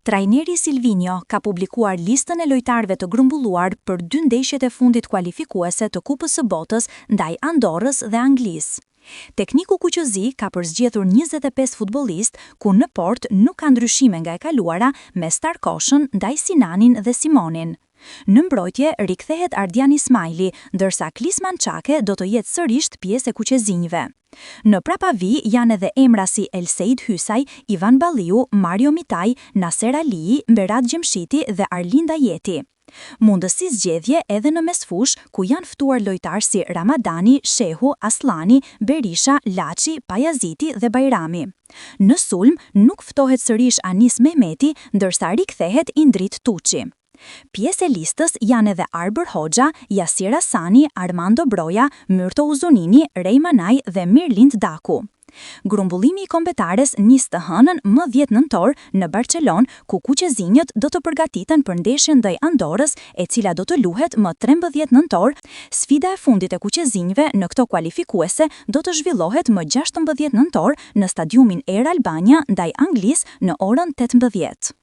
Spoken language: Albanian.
Trajneri Silvinho ka publikuar listën e lojtarëve të grumbulluar për 2 ndeshjet e fundit kualifikuese të Kupës së Botës ndaj Andorrës dhe Anglisë. Tekniku Kuqëzi ka përzgjedhur 25 futbollistë, ku në port nuk ka ndryshime nga e kaluara me Starkoshën ndaj Sinanin dhe Simonin. Në mbrojtje rikthehet Ardian Ismaili, ndërsa Klisman Çake do të jetë sërish pjesë e kuqezinjve. Në prapavi janë edhe emra si Elseid Hysaj, Ivan Balliu, Mario Mitaj, Naser Ali, Berat Gjemshiti dhe Arlinda Jeti. Mundësi zgjedhje edhe në mesfush, ku janë ftuar lojtarë si Ramadani, Shehu, Aslani, Berisha, Laçi, Pajaziti dhe Bajrami. Në sulm nuk ftohet sërish Anis Mehmeti, ndërsa rikthehet Indrit Tuçi. Pjesë e listës janë edhe Arber Hoxha, Yasir Hasani, Armando Broja, Myrto Uzunini, Rej Manaj dhe Mirlind Daku. Grumbullimi i kombetares nis të hënën më 10 nëntor në Barcelonë, ku kuqezinjët do të përgatiten për ndeshjen ndaj Andorrës, e cila do të luhet më 13 nëntor. Sfida e fundit e kuqezinjve në këto kualifikuese do të zhvillohet më 16 nëntor në stadiumin Air Albania ndaj Anglisë në orën 18.